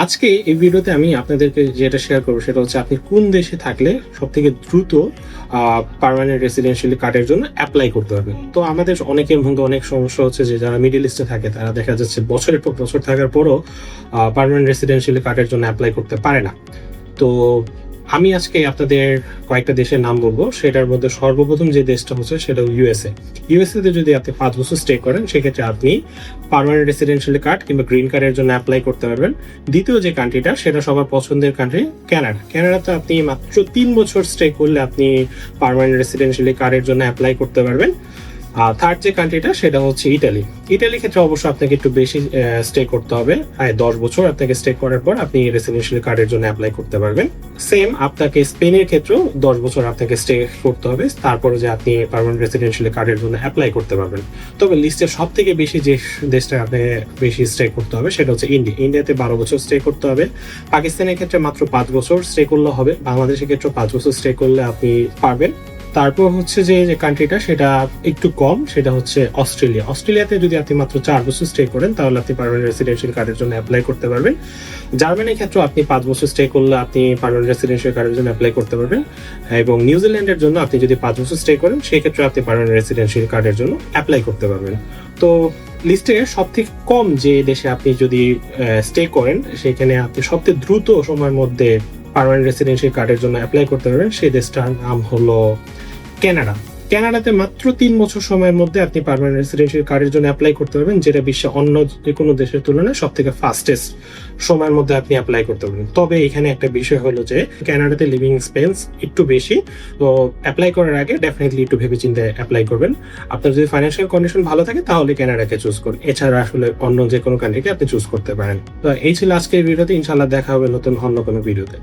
আজকে এই ভিডিওতে আমি আপনাদেরকে যেটা শেয়ার করবো সেটা হচ্ছে আপনি কোন দেশে থাকলে সব থেকে দ্রুত পার্মানেন্ট রেসিডেন্সিয়াল কার্ডের জন্য অ্যাপ্লাই করতে পারবেন। তো আমাদের অনেকের মধ্যে অনেক সমস্যা হচ্ছে যে যারা মিডল ইস্টে থাকে তারা দেখা যাচ্ছে বছরের পর বছর থাকার পরও পার্মানেন্ট রেসিডেন্সিয়াল কার্ডের জন্য অ্যাপ্লাই করতে পারে না। তো আমি আজকে আপনাদের কয়েকটা দেশের নাম বলবো। সেটার মধ্যে সর্বপ্রথম যে দেশটা হচ্ছে সেটা ইউএসএ। ইউএসএ তে যদি আপনি 5 বছর স্টে করেন সেক্ষেত্রে আপনি পার্মানেন্ট রেসিডেন্সিয়াল কার্ড কিংবা গ্রিন কার্ডের জন্য অ্যাপ্লাই করতে পারবেন। দ্বিতীয় যে কান্ট্রিটা সেটা সবার পছন্দের কান্ট্রি কানাডা। কানাডাতে আপনি মাত্র 3 বছর স্টে করলে আপনি পার্মানেন্ট রেসিডেন্সিয়াল কার্ডের জন্য অ্যাপ্লাই করতে পারবেন। থার্ড যে কান্ট্রিটা সেটা হচ্ছে ইটালি। ইটালির ক্ষেত্রে অবশ্য আপনাকে একটু বেশি স্টে করতে হবে। 10 বছর আপনাকে স্টে করার পর আপনি রেসিডেন্সিয়াল কার্ডের জন্য অ্যাপ্লাই করতে পারবেন। সেম আপনাকে স্পেনের ক্ষেত্রেও 10 বছর আপনাকে স্টে করতে হবে, তারপরে যে আপনি পার্মানেন্ট রেসিডেন্সিয়াল কার্ডের জন্য অ্যাপ্লাই করতে পারবেন। তবে লিস্টের সব থেকে বেশি যে দেশটা আপনাকে বেশি স্টে করতে হবে সেটা হচ্ছে ইন্ডিয়া। ইন্ডিয়াতে 12 বছর স্টে করতে হবে। পাকিস্তানের ক্ষেত্রে মাত্র 5 বছর স্টে করলে হবে। বাংলাদেশের ক্ষেত্রে 5 বছর স্টে করলে আপনি পারবেন। তারপর হচ্ছে যে কান্ট্রিটা সেটা একটু কম, সেটা হচ্ছে অস্ট্রেলিয়া। অস্ট্রেলিয়াতে যদি আপনি মাত্র 4 বছর স্টে করেন তাহলে আপনি পার্মানেন্ট রেসিডেন্সিয়াল কার্ডের জন্য অ্যাপ্লাই করতে পারবেন। জার্মানির ক্ষেত্রে আপনি 5 বছর স্টে করলে আপনি পার্মানেন্ট রেসিডেন্সিয়াল কার্ডের জন্য অ্যাপ্লাই করতে পারবেন। এবং নিউজিল্যান্ডের জন্য আপনি যদি 5 বছর স্টে করেন সেক্ষেত্রে আপনি পার্মানেন্ট রেসিডেন্সিয়াল কার্ডের জন্য অ্যাপ্লাই করতে পারবেন। তো লিস্টে সব থেকে কম যে দেশে আপনি যদি স্টে করেন সেখানে আপনি সবথেকে দ্রুত সময়ের মধ্যে পার্মানেন্ট রেসিডেন্সিয়াল কার্ডের জন্য অ্যাপ্লাই করতে পারবেন সেই দেশটার নাম হলো কানাডা। কানাডাতে মাত্র 3 বছর সময়ের মধ্যে আপনি পার্মানেন্ট রেসিডেন্সিয়াল কার্ডের জন্য অ্যাপ্লাই করতে পারবেন, যেটা বিশ্বের অন্য যে কোনো দেশের তুলনায় সব থেকে ফাস্টেস্ট সময়ের মধ্যে আপনি অ্যাপ্লাই করতে পারবেন। তবে এখানে একটা বিষয় হলো যে কানাডাতে লিভিং এক্সপেন্স একটু বেশি, তো অ্যাপ্লাই করার আগে ডেফিনেটলি একটু ভেবেচিন্তে অ্যাপ্লাই করবেন। আপনার যদি ফাইন্যান্সিয়াল কন্ডিশন ভালো থাকে তাহলে কানাডাকে চুজ করুন, এছাড়া আসলে অন্য যে কোনো কান্ট্রিকে আপনি চুজ করতে পারেন। তো এই ছিল আজকের ভিডিওতে। ইনশাআল্লাহ দেখা হবে নতুন অন্য কোনো ভিডিওতে।